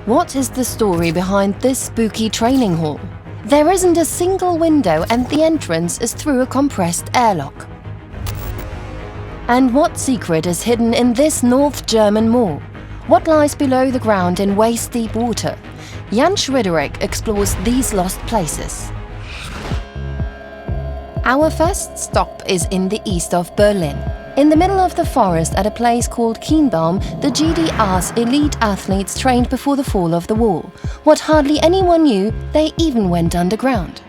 What is the story behind this spooky training hall? There isn't a single window and the entrance is through a compressed airlock. And what secret is hidden in this North German moor? What lies below the ground in waist-deep water? Jan Schwiderek explores these lost places. Our first stop is in the east of Berlin. In the middle of the forest at a place called Kienbaum, the GDR's elite athletes trained before the fall of the wall. What hardly anyone knew, they even went underground.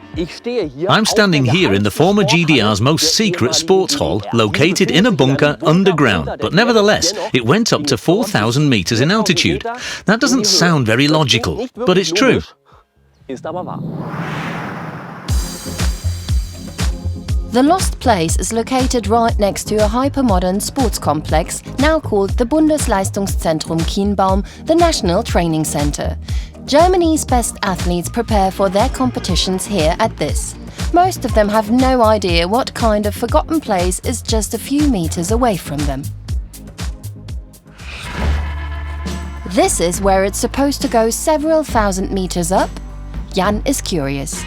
I'm standing here in the former GDR's most secret sports hall, located in a bunker underground, but nevertheless, it went up to 4,000 meters in altitude. That doesn't sound very logical, but it's true. The lost place is located right next to a hypermodern sports complex, now called the Bundesleistungszentrum Kienbaum, the National Training Center. Germany's best athletes prepare for their competitions here at this. Most of them have no idea what kind of forgotten place is just a few meters away from them. This is where it's supposed to go several thousand meters up. Jan is curious.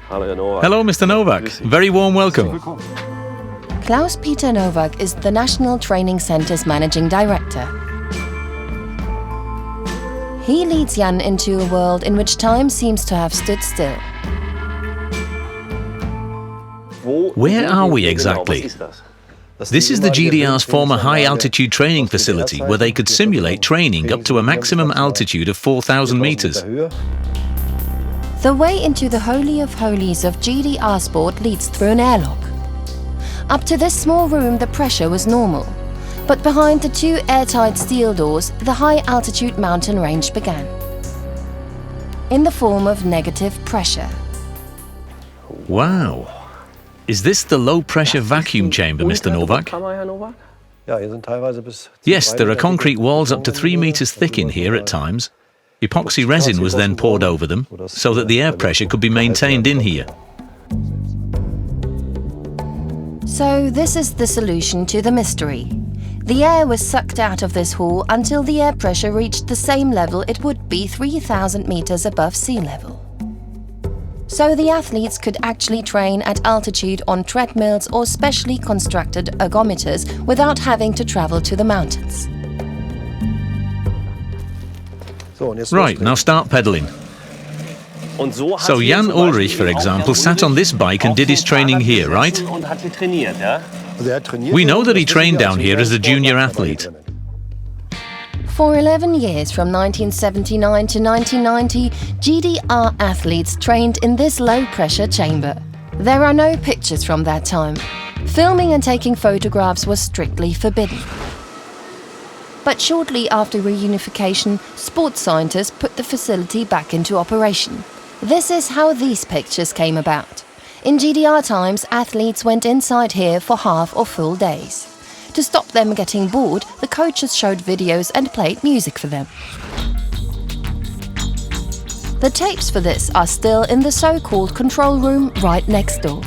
Hello, Mr. Novak. Very warm welcome. Klaus-Peter Novak is the National Training Center's managing director. He leads Jan into a world in which time seems to have stood still. Where are we exactly? This is the GDR's former high-altitude training facility where they could simulate training up to a maximum altitude of 4,000 meters. The way into the Holy of Holies of GDR sport leads through an airlock. Up to this small room, the pressure was normal. But behind the two airtight steel doors, the high-altitude mountain range began. In the form of negative pressure. Wow. Is this the low-pressure vacuum chamber, Mr. Novak? Yes, there are concrete walls up to 3 meters thick in here at times. Epoxy resin was then poured over them, so that the air pressure could be maintained in here. So this is the solution to the mystery. The air was sucked out of this hall until the air pressure reached the same level it would be 3,000 meters above sea level. So the athletes could actually train at altitude on treadmills or specially constructed ergometers without having to travel to the mountains. Right, now start pedaling. So Jan Ulrich, for example, sat on this bike and did his training here, right? We know that he trained down here as a junior athlete. For 11 years, from 1979 to 1990, GDR athletes trained in this low-pressure chamber. There are no pictures from that time. Filming and taking photographs was strictly forbidden. But shortly after reunification, sports scientists put the facility back into operation. This is how these pictures came about. In GDR times, athletes went inside here for half or full days. To stop them getting bored, the coaches showed videos and played music for them. The tapes for this are still in the so-called control room right next door.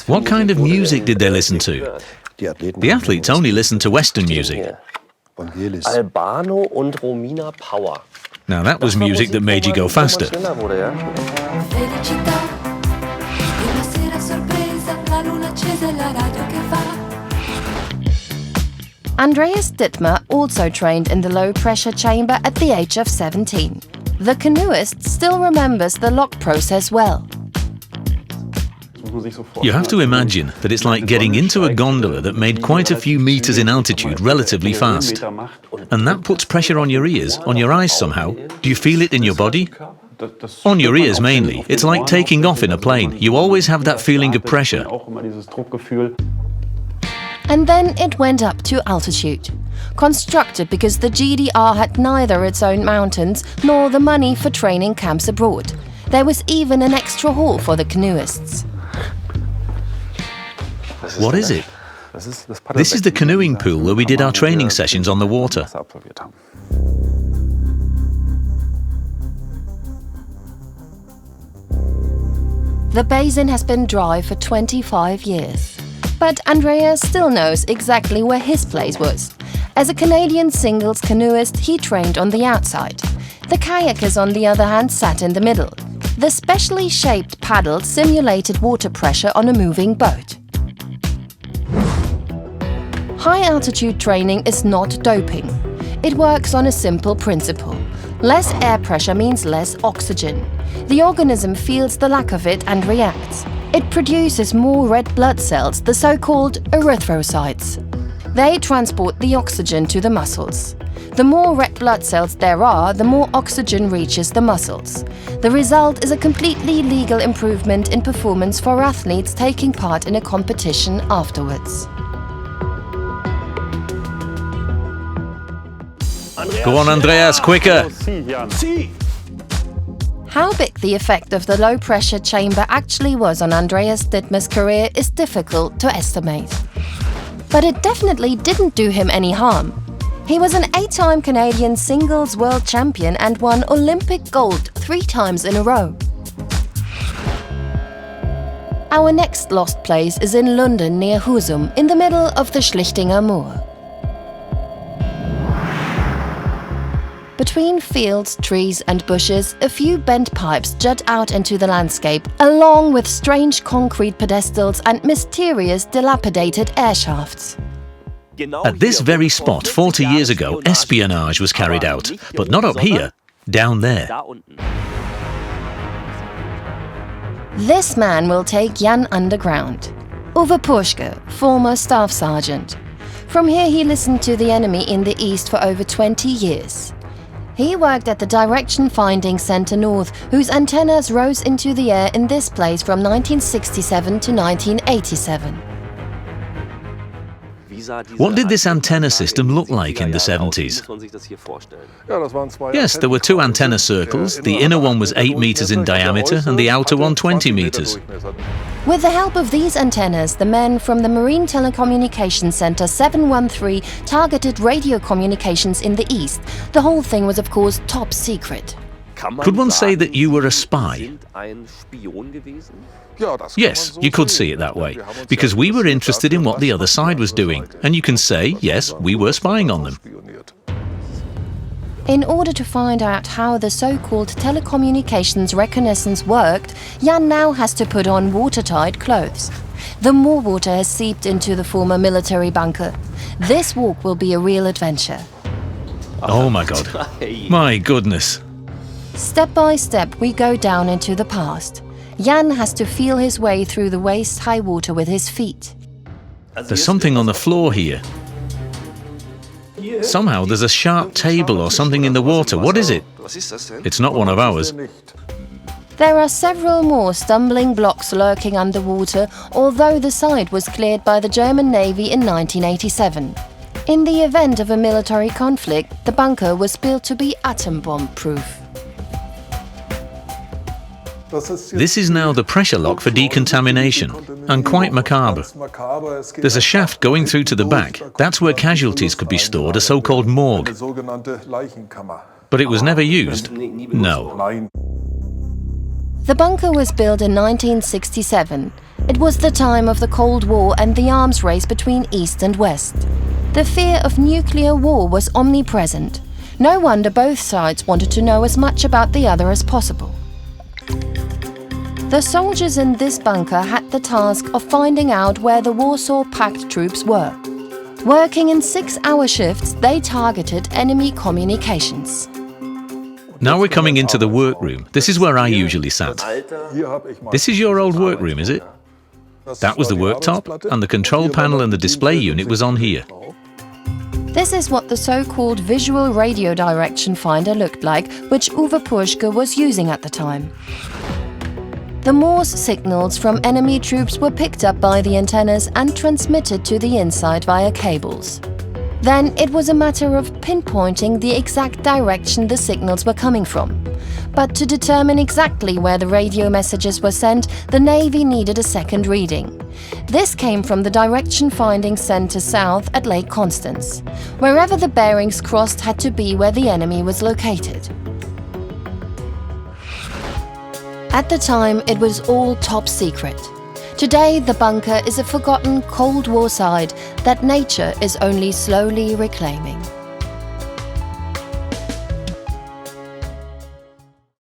What kind of music did they listen to? The athletes only listen to Western music. Now that was music that made you go faster. Andreas Dittmer also trained in the low-pressure chamber at the age of 17. The canoeist still remembers the lock process well. You have to imagine that it's like getting into a gondola that made quite a few meters in altitude relatively fast. And that puts pressure on your ears, on your eyes somehow. Do you feel it in your body? On your ears mainly. It's like taking off in a plane. You always have that feeling of pressure. And then it went up to altitude. Constructed because the GDR had neither its own mountains nor the money for training camps abroad. There was even an extra hall for the canoeists. What is it? This is the canoeing pool where we did our training sessions on the water. The basin has been dry for 25 years. But Andreas still knows exactly where his place was. As a Canadian singles canoeist, he trained on the outside. The kayakers, on the other hand, sat in the middle. The specially shaped paddles simulated water pressure on a moving boat. High-altitude training is not doping. It works on a simple principle. Less air pressure means less oxygen. The organism feels the lack of it and reacts. It produces more red blood cells, the so-called erythrocytes. They transport the oxygen to the muscles. The more red blood cells there are, the more oxygen reaches the muscles. The result is a completely legal improvement in performance for athletes taking part in a competition afterwards. Go on, Andreas, quicker! How big the effect of the low-pressure chamber actually was on Andreas Dittmer's career is difficult to estimate. But it definitely didn't do him any harm. He was an 8-time Canadian singles world champion and won Olympic gold 3 times in a row. Our next lost place is in London near Husum, in the middle of the Schlichtinger Moor. Between fields, trees and bushes, a few bent pipes jut out into the landscape, along with strange concrete pedestals and mysterious dilapidated air shafts. At this very spot, 40 years ago, espionage was carried out, but not up here, down there. This man will take Jan underground. Uwe Puschke, former staff sergeant. From here he listened to the enemy in the east for over 20 years. He worked at the Direction Finding Center North, whose antennas rose into the air in this place from 1967 to 1987. What did this antenna system look like in the 70s? Yes, there were 2 antenna circles. The inner one was 8 meters in diameter and the outer one 20 meters. With the help of these antennas, the men from the Marine Telecommunications Center 713 targeted radio communications in the east. The whole thing was, of course, top secret. Could one say that you were a spy? Yes, you could see it that way, because we were interested in what the other side was doing, and you can say, yes, we were spying on them. In order to find out how the so-called telecommunications reconnaissance worked, Jan now has to put on watertight clothes. The moorwater has seeped into the former military bunker. This walk will be a real adventure. Oh my God. My goodness. Step by step, we go down into the past. Jan has to feel his way through the waist-high water with his feet. There's something on the floor here. Somehow there's a sharp table or something in the water. What is it? It's not one of ours. There are several more stumbling blocks lurking underwater, although the site was cleared by the German Navy in 1987. In the event of a military conflict, the bunker was built to be atom bomb-proof. This is now the pressure lock for decontamination, and quite macabre. There's a shaft going through to the back. That's where casualties could be stored, a so-called morgue. But it was never used? No. The bunker was built in 1967. It was the time of the Cold War and the arms race between East and West. The fear of nuclear war was omnipresent. No wonder both sides wanted to know as much about the other as possible. The soldiers in this bunker had the task of finding out where the Warsaw Pact troops were. Working in 6-hour shifts, they targeted enemy communications. Now we're coming into the workroom. This is where I usually sat. This is your old workroom, is it? That was the worktop, and the control panel and the display unit was on here. This is what the so-called visual radio direction finder looked like, which Uwe Puschke was using at the time. The Morse signals from enemy troops were picked up by the antennas and transmitted to the inside via cables. Then it was a matter of pinpointing the exact direction the signals were coming from. But to determine exactly where the radio messages were sent, the Navy needed a second reading. This came from the Direction Finding Center South at Lake Constance. Wherever the bearings crossed had to be where the enemy was located. At the time, it was all top secret. Today, the bunker is a forgotten Cold War side that nature is only slowly reclaiming.